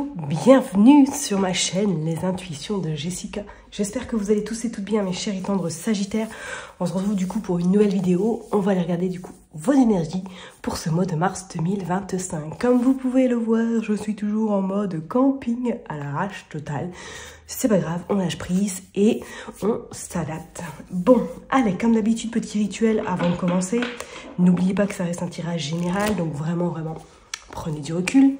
Hello, bienvenue sur ma chaîne Les Intuitions de Jessica. J'espère que vous allez tous et toutes bien mes chers et tendres Sagittaires. On se retrouve du coup pour une nouvelle vidéo. On va aller regarder du coup vos énergies pour ce mois de mars 2025. Comme vous pouvez le voir, je suis toujours en mode camping à l'arrache totale. C'est pas grave, on lâche prise et on s'adapte. Bon, allez, comme d'habitude, petit rituel avant de commencer. N'oubliez pas que ça reste un tirage général, donc vraiment, prenez du recul.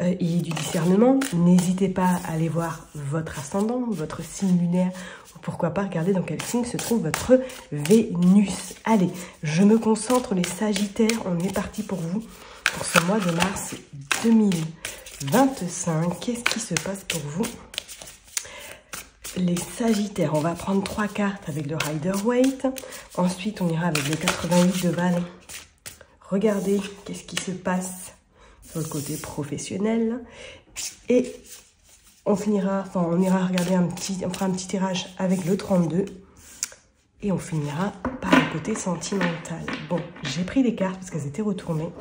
Il y a du discernement, n'hésitez pas à aller voir votre ascendant, votre signe lunaire, ou pourquoi pas regarder dans quel signe se trouve votre Vénus. Allez, je me concentre les Sagittaires, on est parti pour vous, pour ce mois de mars 2025. Qu'est-ce qui se passe pour vous les Sagittaires? On va prendre 3 cartes avec le Rider-Waite, ensuite on ira avec le 88 de Val. Regardez qu'est-ce qui se passe sur le côté professionnel et on ira regarder on fera un petit tirage avec le 32 et on finira par le côté sentimental. Bon, j'ai pris les cartes parce qu'elles étaient retournées.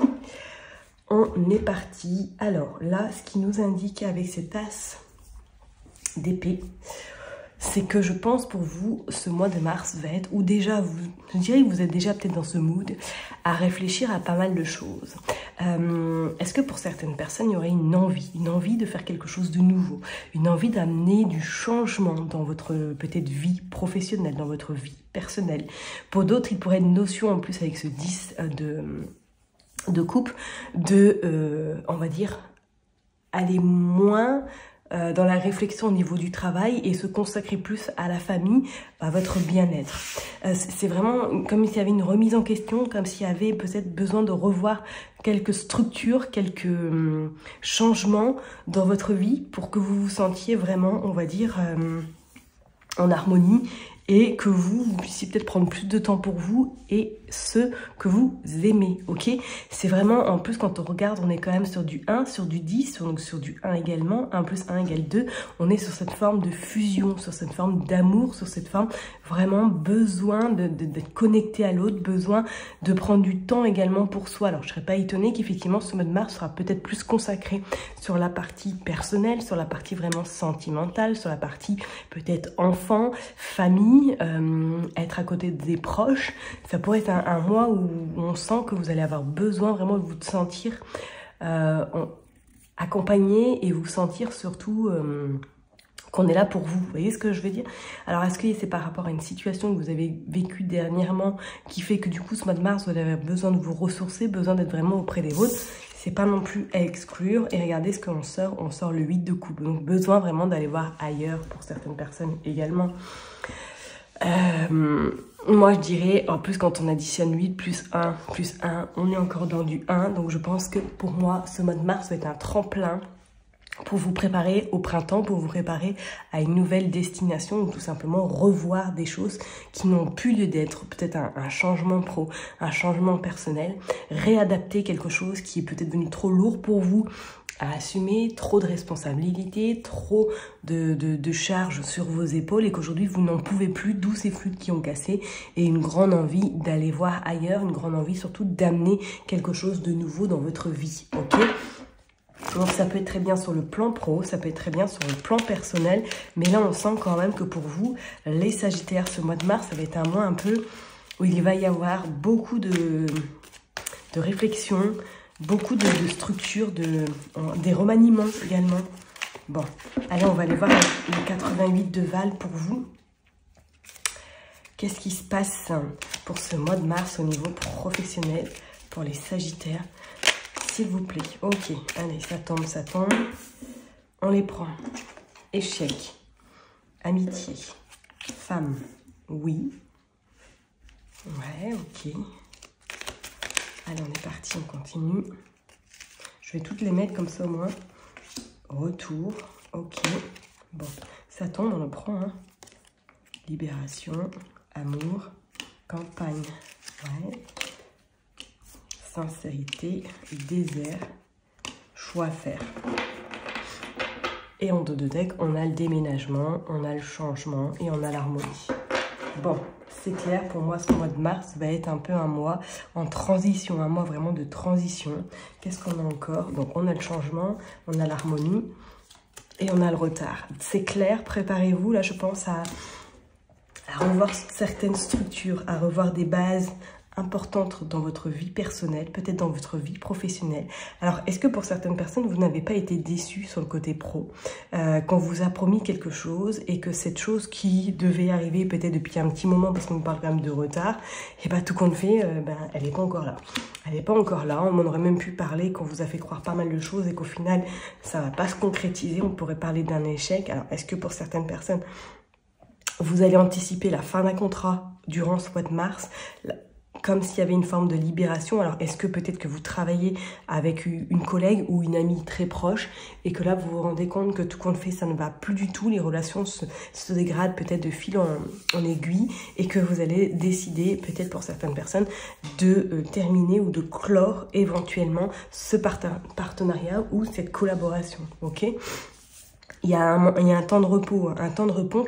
On est parti. Alors là, ce qui nous indique avec cet as d'épée, c'est que je pense pour vous, ce mois de mars va être, ou déjà, je dirais que vous êtes déjà peut-être dans ce mood, à réfléchir à pas mal de choses. Est-ce que pour certaines personnes, il y aurait une envie de faire quelque chose de nouveau, une envie d'amener du changement dans votre peut-être vie professionnelle, dans votre vie personnelle. Pour d'autres, il pourrait être une notion en plus avec ce 10 de coupe, on va dire, aller moins dans la réflexion au niveau du travail et se consacrer plus à la famille, à votre bien-être. C'est vraiment comme s'il y avait une remise en question, comme s'il y avait peut-être besoin de revoir quelques structures, quelques changements dans votre vie pour que vous vous sentiez vraiment, on va dire, en harmonie et que vous puissiez peut-être prendre plus de temps pour vous et ceux que vous aimez, ok? C'est vraiment, en plus, quand on regarde, on est quand même sur du 1, sur du 10, donc sur du 1 également, 1 plus 1 égale 2, on est sur cette forme de fusion, sur cette forme d'amour, sur cette forme vraiment besoin d'être connecté à l'autre, besoin de prendre du temps également pour soi. Alors, je ne serais pas étonnée qu'effectivement, ce mois de mars sera peut-être plus consacré sur la partie personnelle, sur la partie vraiment sentimentale, sur la partie peut-être enfant, famille, être à côté des proches. Ça pourrait être un mois où on sent que vous allez avoir besoin vraiment de vous sentir accompagné et vous sentir surtout qu'on est là pour vous. Vous voyez ce que je veux dire? Alors, est-ce que c'est par rapport à une situation que vous avez vécue dernièrement qui fait que du coup, ce mois de mars, vous avez besoin de vous ressourcer, besoin d'être vraiment auprès des vôtres? C'est pas non plus à exclure. Et regardez ce qu'on sort. On sort le 8 de coupe. Donc, besoin vraiment d'aller voir ailleurs pour certaines personnes également. Moi je dirais, en plus quand on additionne 8 plus 1, on est encore dans du 1. Donc je pense que pour moi, ce mois de mars va être un tremplin pour vous préparer au printemps, pour vous préparer à une nouvelle destination ou tout simplement revoir des choses qui n'ont plus lieu d'être. Peut-être un changement pro, un changement personnel, réadapter quelque chose qui est peut-être devenu trop lourd pour vous à assumer, trop de responsabilités, trop de charges sur vos épaules et qu'aujourd'hui vous n'en pouvez plus, d'où ces flûtes qui ont cassé et une grande envie d'aller voir ailleurs, une grande envie surtout d'amener quelque chose de nouveau dans votre vie, ok? Donc ça peut être très bien sur le plan pro, ça peut être très bien sur le plan personnel, mais là on sent quand même que pour vous, les Sagittaires, ce mois de mars, ça va être un mois un peu où il va y avoir beaucoup de réflexion, beaucoup de structures, des remaniements également. Bon, allez, on va aller voir le 88 de Val pour vous. Qu'est-ce qui se passe pour ce mois de mars au niveau professionnel pour les Sagittaires? S'il vous plaît. Ok, allez, ça tombe. On les prend. Échec, amitié, femme, oui. Ouais, ok. Allez, on est parti, on continue. Je vais toutes les mettre comme ça au moins. Retour, ok. Bon, ça tombe, on le prend. Hein. Libération, amour, campagne. Ouais. Sincérité, désert, choix à faire. Et en dos de deck, on a le déménagement, on a le changement et on a l'harmonie. Bon, c'est clair, pour moi, ce mois de mars va être un peu un mois en transition, un mois vraiment de transition. Qu'est-ce qu'on a encore? Donc, on a le changement, on a l'harmonie et on a le retard. C'est clair, préparez-vous, là, je pense à revoir certaines structures, à revoir des bases importantes dans votre vie personnelle, peut-être dans votre vie professionnelle. Alors, est-ce que pour certaines personnes, vous n'avez pas été déçus sur le côté pro, qu'on vous a promis quelque chose et que cette chose qui devait arriver peut-être depuis un petit moment, parce qu'on parle quand même de retard, et bien tout compte fait, elle n'est pas encore là. Elle n'est pas encore là, on aurait même pu parler qu'on vous a fait croire pas mal de choses et qu'au final, ça ne va pas se concrétiser, on pourrait parler d'un échec. Alors, est-ce que pour certaines personnes, vous allez anticiper la fin d'un contrat durant ce mois de mars, comme s'il y avait une forme de libération? Alors, est-ce que peut-être que vous travaillez avec une collègue ou une amie très proche et que là, vous vous rendez compte que tout compte fait, ça ne va plus du tout, les relations se dégradent peut-être de fil en aiguille et que vous allez décider, peut-être pour certaines personnes, de terminer ou de clore éventuellement ce partenariat ou cette collaboration, ok? Il y a un temps de repos, un temps de repos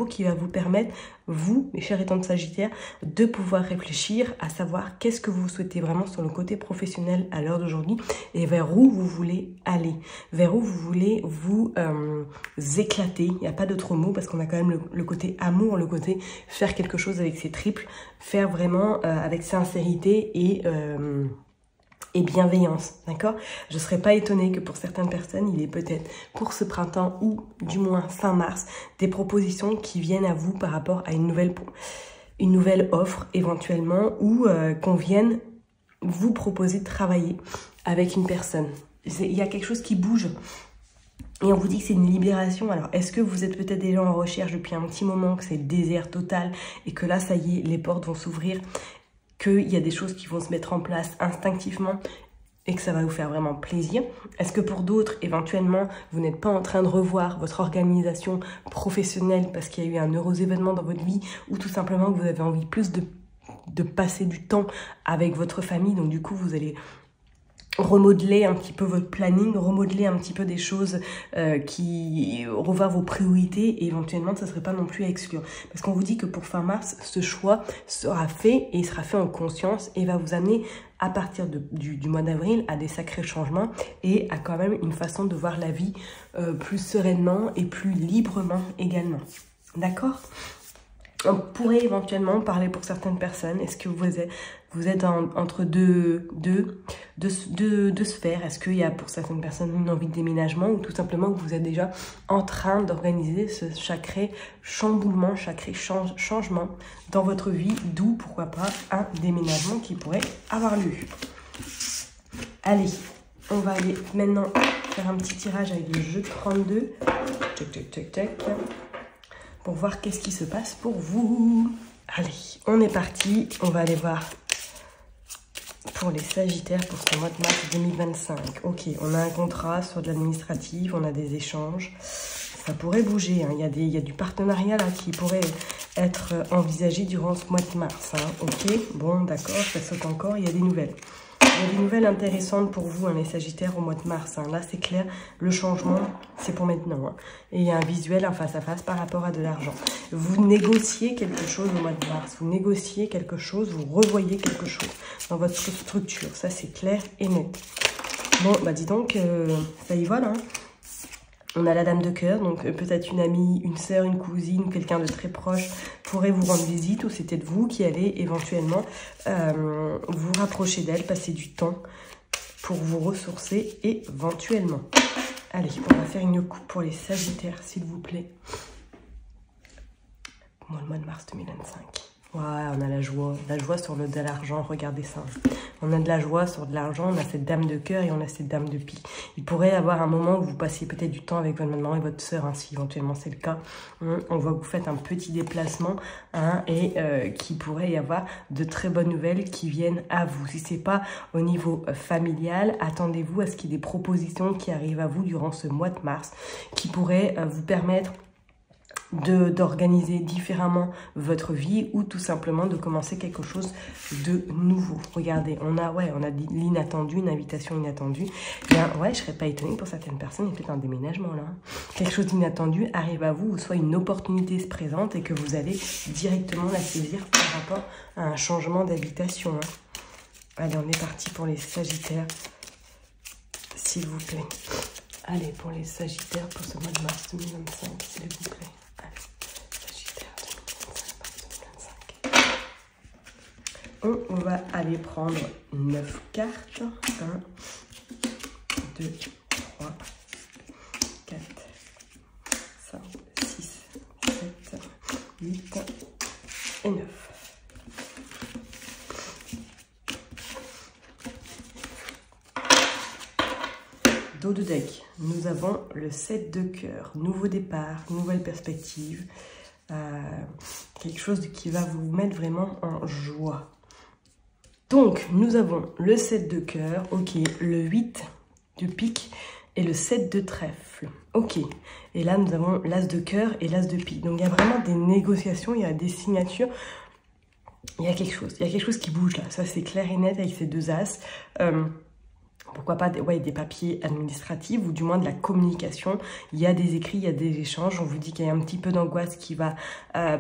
qui va vous permettre, vous, mes chers étants de Sagittaire, de pouvoir réfléchir à savoir qu'est-ce que vous souhaitez vraiment sur le côté professionnel à l'heure d'aujourd'hui et vers où vous voulez aller, vers où vous voulez vous éclater. Il n'y a pas d'autre mot parce qu'on a quand même le côté amour, le côté faire quelque chose avec ses triples, faire vraiment avec sincérité et bienveillance, d'accord? Je ne serais pas étonnée que pour certaines personnes, il y ait peut-être pour ce printemps ou du moins fin mars, des propositions qui viennent à vous par rapport à une nouvelle offre éventuellement ou qu'on vienne vous proposer de travailler avec une personne. Il y a quelque chose qui bouge. Et on vous dit que c'est une libération. Alors, est-ce que vous êtes peut-être déjà en recherche depuis un petit moment, que c'est le désert total et que là, ça y est, les portes vont s'ouvrir, qu'il y a des choses qui vont se mettre en place instinctivement et que ça va vous faire vraiment plaisir? Est-ce que pour d'autres, éventuellement, vous n'êtes pas en train de revoir votre organisation professionnelle parce qu'il y a eu un heureux événement dans votre vie ou tout simplement que vous avez envie plus de passer du temps avec votre famille, donc du coup, vous allez remodeler un petit peu votre planning, remodeler un petit peu des choses revoir vos priorités et éventuellement ça ne serait pas non plus à exclure. Parce qu'on vous dit que pour fin mars, ce choix sera fait et il sera fait en conscience et va vous amener à partir du mois d'avril à des sacrés changements et à quand même une façon de voir la vie plus sereinement et plus librement également. D'accord ? On pourrait éventuellement parler pour certaines personnes. Est-ce que vous êtes entre deux sphères? Est-ce qu'il y a pour certaines personnes une envie de déménagement ou tout simplement que vous êtes déjà en train d'organiser ce sacré chamboulement, sacré changement dans votre vie, d'où pourquoi pas un déménagement qui pourrait avoir lieu. Allez, on va aller maintenant faire un petit tirage avec le jeu 32. Pour voir qu'est-ce qui se passe pour vous. Allez, on est parti. On va aller voir pour les Sagittaires pour ce mois de mars 2025. Ok, on a un contrat sur de l'administratif, on a des échanges. Ça pourrait bouger, hein. Il y a du partenariat là qui pourrait être envisagé durant ce mois de mars. Hein. Ok, bon, d'accord, ça saute encore, il y a des nouvelles. Il y a des nouvelles intéressantes pour vous, hein, les Sagittaires, au mois de mars. Hein. Là, c'est clair, le changement, c'est pour maintenant. Hein. Et il y a un visuel, un face-à-face par rapport à de l'argent. Vous négociez quelque chose au mois de mars. Vous négociez quelque chose, vous revoyez quelque chose dans votre structure. Ça, c'est clair et net. Bon, bah dis donc, ça y va là. Hein. On a la dame de cœur, donc peut-être une amie, une sœur, une cousine, quelqu'un de très proche pourrait vous rendre visite ou c'est peut-être vous qui allez éventuellement vous rapprocher d'elle, passer du temps pour vous ressourcer éventuellement. Allez, on va faire une coupe pour les Sagittaires, s'il vous plaît. Le mois de mars 2025. Ouais, on a la joie sur de l'argent, regardez ça. On a de la joie sur de l'argent, on a cette dame de cœur et on a cette dame de pique. Il pourrait y avoir un moment où vous passiez peut-être du temps avec votre maman et votre sœur, hein, si éventuellement c'est le cas. On voit que vous faites un petit déplacement hein, et qu'il pourrait y avoir de très bonnes nouvelles qui viennent à vous. Si ce n'est pas au niveau familial, attendez-vous à ce qu'il y ait des propositions qui arrivent à vous durant ce mois de mars qui pourraient vous permettre d'organiser différemment votre vie ou tout simplement de commencer quelque chose de nouveau. Regardez, on a l'inattendu, une invitation inattendue. Bien, ouais, je serais pas étonnée pour certaines personnes, il y a peut-être un déménagement là. quelque chose d'inattendu arrive à vous, ou soit une opportunité se présente et que vous allez directement la saisir par rapport à un changement d'habitation. Hein. Allez, on est parti pour les Sagittaires, s'il vous plaît. Allez, pour les Sagittaires, pour ce mois de mars 2025, s'il vous plaît. Allez, Sagittaire 2025, mars 2025. On va aller prendre 9 cartes. 1, 2, 3, 4, 5, 6, 7, 8 et 9. Dos de deck, nous avons le 7 de cœur, nouveau départ, nouvelle perspective, quelque chose qui va vous mettre vraiment en joie. Donc, nous avons le 7 de cœur, ok, le 8 de pique et le 7 de trèfle, ok. Et là, nous avons l'as de cœur et l'as de pique. Donc, il y a vraiment des négociations, il y a des signatures, il y a quelque chose qui bouge là, ça c'est clair et net avec ces deux as. Pourquoi pas des papiers administratifs ou du moins de la communication. Il y a des écrits, il y a des échanges. On vous dit qu'il y a un petit peu d'angoisse qui va,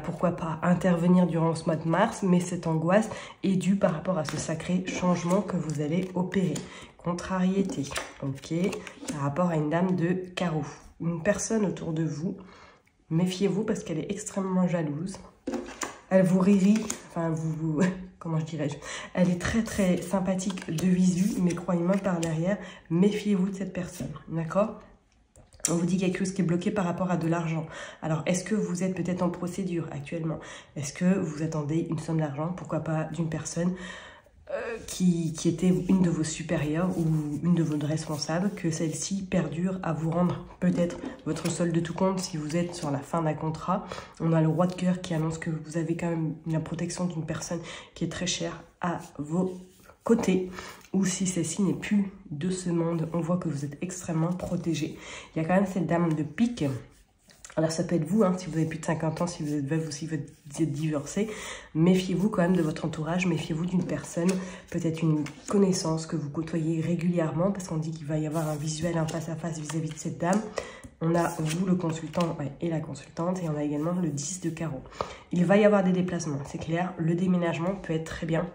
pourquoi pas, intervenir durant ce mois de mars. Mais cette angoisse est due par rapport à ce sacré changement que vous allez opérer. Contrariété, ok, par rapport à une dame de carreau. Une personne autour de vous, méfiez-vous parce qu'elle est extrêmement jalouse. Elle vous rit, enfin comment je dirais-je, elle est très très sympathique de visu, mais croyez-moi par derrière, méfiez-vous de cette personne, d'accord? On vous dit quelque chose qui est bloqué par rapport à de l'argent. Alors, est-ce que vous êtes peut-être en procédure actuellement? Est-ce que vous attendez une somme d'argent, pourquoi pas d'une personne qui était une de vos supérieures ou une de vos responsables, que celle-ci perdure à vous rendre peut-être votre solde de tout compte si vous êtes sur la fin d'un contrat. On a le roi de cœur qui annonce que vous avez quand même la protection d'une personne qui est très chère à vos côtés, ou si celle-ci n'est plus de ce monde, on voit que vous êtes extrêmement protégé. Il y a quand même cette dame de pique. Alors ça peut être vous, hein, si vous avez plus de 50 ans, si vous êtes veuve ou si vous êtes divorcé. Méfiez-vous quand même de votre entourage, méfiez-vous d'une personne, peut-être une connaissance que vous côtoyez régulièrement, parce qu'on dit qu'il va y avoir un visuel, un face-à-face vis-à-vis de cette dame. On a vous, le consultant et la consultante, et on a également le 10 de carreau. Il va y avoir des déplacements, c'est clair. Le déménagement peut être très bien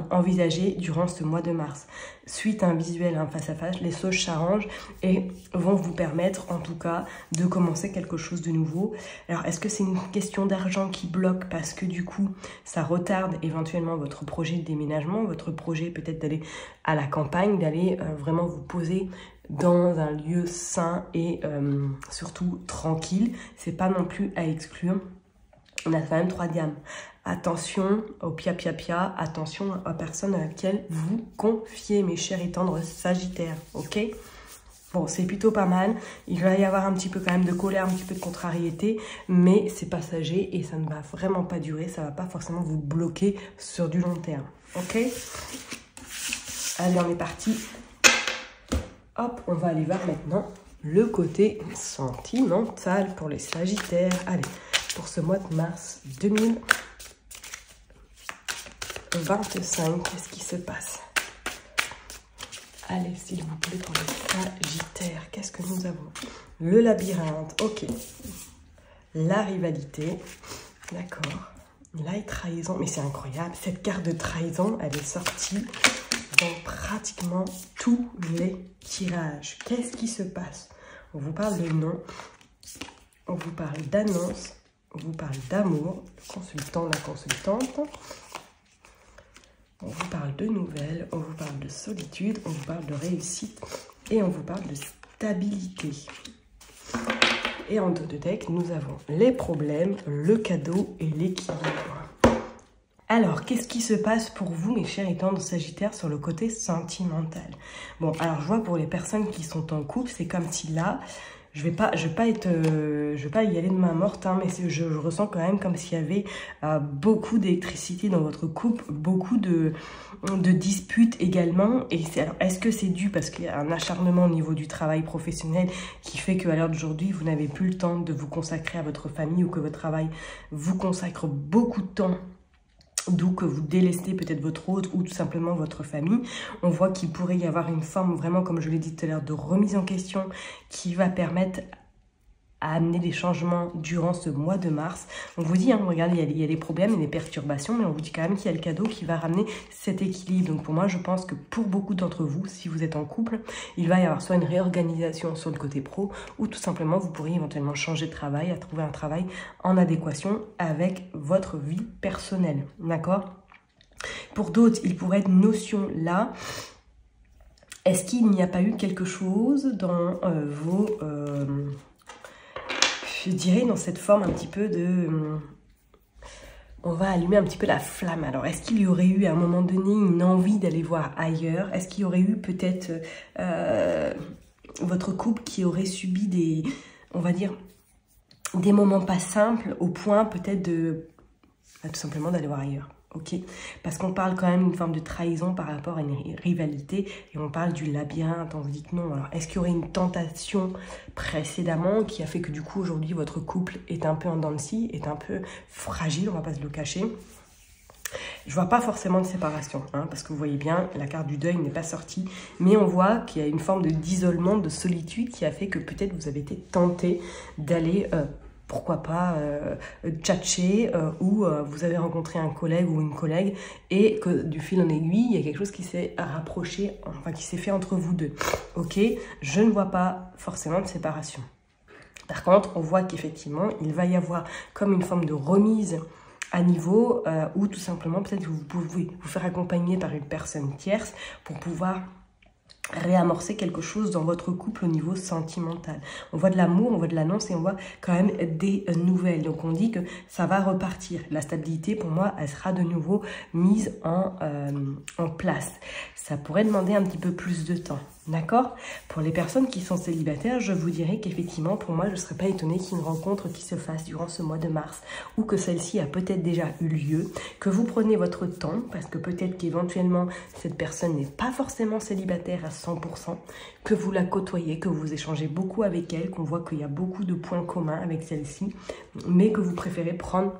envisagé durant ce mois de mars. Suite à un visuel, un face-à-face, les choses s'arrangent et vont vous permettre en tout cas de commencer quelque chose de nouveau. Alors est-ce que c'est une question d'argent qui bloque parce que du coup ça retarde éventuellement votre projet de déménagement, votre projet peut-être d'aller à la campagne, d'aller vraiment vous poser dans un lieu sain et surtout tranquille? C'est pas non plus à exclure. On a quand même 3 diamants. Attention au pia-pia-pia, attention aux personnes à laquelle vous confiez, mes chers et tendres Sagittaires, ok? Bon, c'est plutôt pas mal. Il va y avoir un petit peu quand même de colère, un petit peu de contrariété, mais c'est passager et ça ne va vraiment pas durer. Ça ne va pas forcément vous bloquer sur du long terme, ok? Allez, on est parti. Hop, on va aller voir maintenant le côté sentimental pour les Sagittaires. Allez, pour ce mois de mars 2025, qu'est-ce qui se passe? Allez, s'il vous plaît, pour les Sagittaires, qu'est-ce que nous avons? Le labyrinthe, ok. La rivalité, d'accord. La trahison, mais c'est incroyable. Cette carte de trahison, elle est sortie dans pratiquement tous les tirages. Qu'est-ce qui se passe? On vous parle de nom, on vous parle d'annonce, on vous parle d'amour, le consultant, la consultante. On vous parle de nouvelles, on vous parle de solitude, on vous parle de réussite et on vous parle de stabilité. Et en dos de deck, nous avons les problèmes, le cadeau et l'équilibre. Alors, qu'est-ce qui se passe pour vous, mes chers et tendres Sagittaires, sur le côté sentimental? Bon, alors je vois pour les personnes qui sont en couple, c'est comme si là, je vais pas y aller de main morte, hein, mais je ressens quand même comme s'il y avait beaucoup d'électricité dans votre couple, beaucoup de disputes également. Et alors, est-ce que c'est dû parce qu'il y a un acharnement au niveau du travail professionnel qui fait qu'à l'heure d'aujourd'hui, vous n'avez plus le temps de vous consacrer à votre famille ou que votre travail vous consacre beaucoup de temps d'où que vous délestez peut-être votre hôte ou tout simplement votre famille. On voit qu'il pourrait y avoir une forme vraiment, comme je l'ai dit tout à l'heure, de remise en question qui va permettre à amener des changements durant ce mois de mars. On vous dit, hein, regardez, il y a des problèmes et des perturbations, mais on vous dit quand même qu'il y a le cadeau qui va ramener cet équilibre. Donc pour moi, je pense que pour beaucoup d'entre vous, si vous êtes en couple, il va y avoir soit une réorganisation sur le côté pro, ou tout simplement, vous pourriez éventuellement changer de travail, à trouver un travail en adéquation avec votre vie personnelle. D'accord? Pour d'autres, il pourrait être notion là. Est-ce qu'il n'y a pas eu quelque chose dans vos... je dirais dans cette forme un petit peu de... on va allumer un petit peu la flamme. Alors, est-ce qu'il y aurait eu à un moment donné une envie d'aller voir ailleurs? Est-ce qu'il y aurait eu peut-être votre couple qui aurait subi des, on va dire, des moments pas simples au point peut-être de... tout simplement d'aller voir ailleurs? Ok, parce qu'on parle quand même d'une forme de trahison par rapport à une rivalité et on parle du labyrinthe, on vous dit que non. Alors, est-ce qu'il y aurait une tentation précédemment qui a fait que du coup aujourd'hui votre couple est un peu en dents de scie, est un peu fragile, on va pas se le cacher. Je vois pas forcément de séparation, hein, parce que vous voyez bien, la carte du deuil n'est pas sortie, mais on voit qu'il y a une forme d'isolement, de solitude qui a fait que peut-être vous avez été tenté d'aller... pourquoi pas tchatcher ou vous avez rencontré un collègue ou une collègue et que du fil en aiguille, il y a quelque chose qui s'est rapproché, enfin qui s'est fait entre vous deux. Ok, je ne vois pas forcément de séparation. Par contre, on voit qu'effectivement, il va y avoir comme une forme de remise à niveau ou tout simplement peut-être que vous pouvez vous faire accompagner par une personne tierce pour pouvoir réamorcer quelque chose dans votre couple au niveau sentimental. On voit de l'amour, on voit de l'annonce et on voit quand même des nouvelles. Donc on dit que ça va repartir. La stabilité, pour moi, elle sera de nouveau mise en place. Ça pourrait demander un petit peu plus de temps. D'accord? Pour les personnes qui sont célibataires, je vous dirais qu'effectivement, pour moi, je ne serais pas étonnée qu'il y ait une rencontre qui se fasse durant ce mois de mars ou que celle-ci a peut-être déjà eu lieu, que vous prenez votre temps parce que peut-être qu'éventuellement, cette personne n'est pas forcément célibataire à 100%, que vous la côtoyez, que vous échangez beaucoup avec elle, qu'on voit qu'il y a beaucoup de points communs avec celle-ci, mais que vous préférez prendre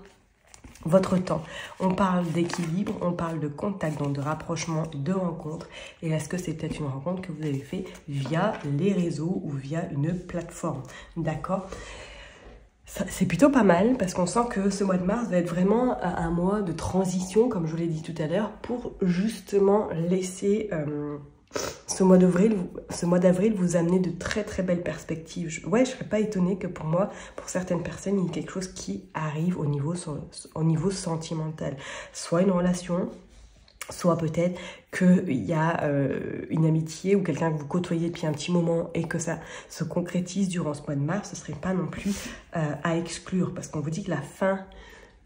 votre temps. On parle d'équilibre, on parle de contact, donc de rapprochement, de rencontre. Et est-ce que c'est peut-être une rencontre que vous avez fait via les réseaux ou via une plateforme? D'accord? C'est plutôt pas mal parce qu'on sent que ce mois de mars va être vraiment un mois de transition, comme je vous l'ai dit tout à l'heure, pour justement laisser... ce mois d'avril vous amener de très très belles perspectives. Je ne serais pas étonnée que pour moi, pour certaines personnes, il y ait quelque chose qui arrive au niveau sentimental. Soit une relation, soit peut-être qu'il y a une amitié ou quelqu'un que vous côtoyez depuis un petit moment et que ça se concrétise durant ce mois de mars. Ce ne serait pas non plus à exclure parce qu'on vous dit que la fin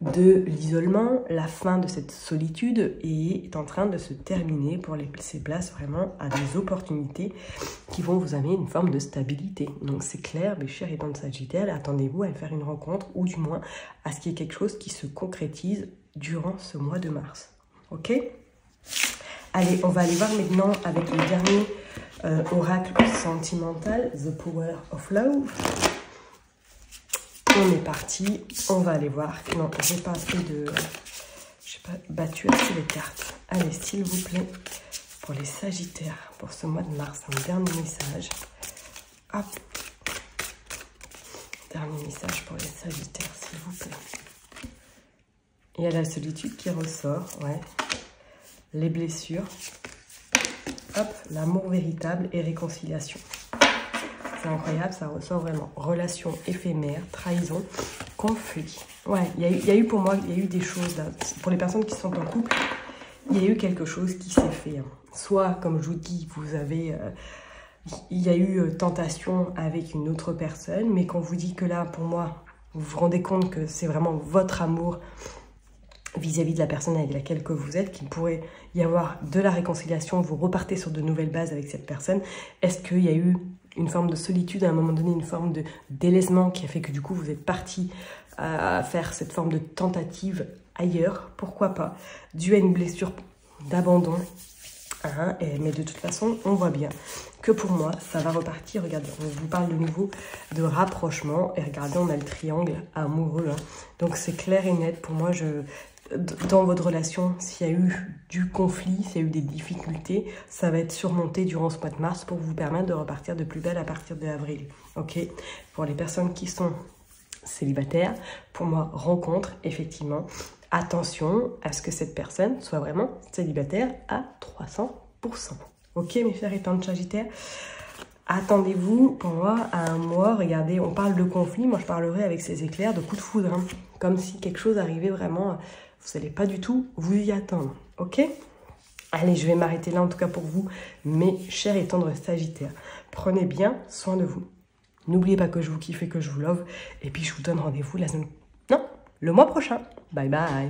de l'isolement, la fin de cette solitude est en train de se terminer pour laisser place vraiment à des opportunités qui vont vous amener une forme de stabilité. Donc c'est clair, mes chers étant de Sagittaire, attendez-vous à faire une rencontre ou du moins à ce qu'il y ait quelque chose qui se concrétise durant ce mois de mars. Ok? Allez, on va aller voir maintenant avec le dernier oracle sentimental, The Power of Love. On est parti, on va aller voir. Non, j'ai pas assez de... j'ai pas battu assez les cartes. Allez, s'il vous plaît, pour les Sagittaires, pour ce mois de mars, un dernier message. Hop. Dernier message pour les Sagittaires, s'il vous plaît. Il y a la solitude qui ressort, ouais. Les blessures. Hop, l'amour véritable et réconciliation. C'est incroyable, ça ressort vraiment. Relation éphémère, trahison, conflit. Ouais, il y a eu pour moi, il y a eu des choses là. Pour les personnes qui sont en couple, il y a eu quelque chose qui s'est fait. Hein. Soit, comme je vous dis, vous avez... il y a eu tentation avec une autre personne, mais quand vous dit que là, pour moi, vous vous rendez compte que c'est vraiment votre amour vis-à-vis de la personne avec laquelle que vous êtes, qu'il pourrait y avoir de la réconciliation, vous repartez sur de nouvelles bases avec cette personne. Est-ce qu'il y a eu une forme de solitude, à un moment donné, une forme de délaissement qui a fait que du coup, vous êtes parti à faire cette forme de tentative ailleurs? Pourquoi pas? Dû à une blessure d'abandon. Hein, mais de toute façon, on voit bien que pour moi, ça va repartir. Regardez, on vous parle de nouveau de rapprochement. Et regardez, on a le triangle amoureux. Hein. Donc, c'est clair et net. Pour moi, dans votre relation, s'il y a eu du conflit, s'il y a eu des difficultés, ça va être surmonté durant ce mois de mars pour vous permettre de repartir de plus belle à partir de avril. Ok? Pour les personnes qui sont célibataires, pour moi, rencontre, effectivement, attention à ce que cette personne soit vraiment célibataire à 300%. Ok, mes chers et tantes Sagittaires? Attendez-vous, pour moi, à un mois. Regardez, on parle de conflit. Moi, je parlerai avec ces éclairs de coups de foudre. Hein, comme si quelque chose arrivait vraiment. Vous n'allez pas du tout vous y attendre. Ok? Allez, je vais m'arrêter là, en tout cas pour vous, mes chers et tendres Sagittaires. Prenez bien soin de vous. N'oubliez pas que je vous kiffe et que je vous love. Et puis, je vous donne rendez-vous le mois prochain. Bye bye.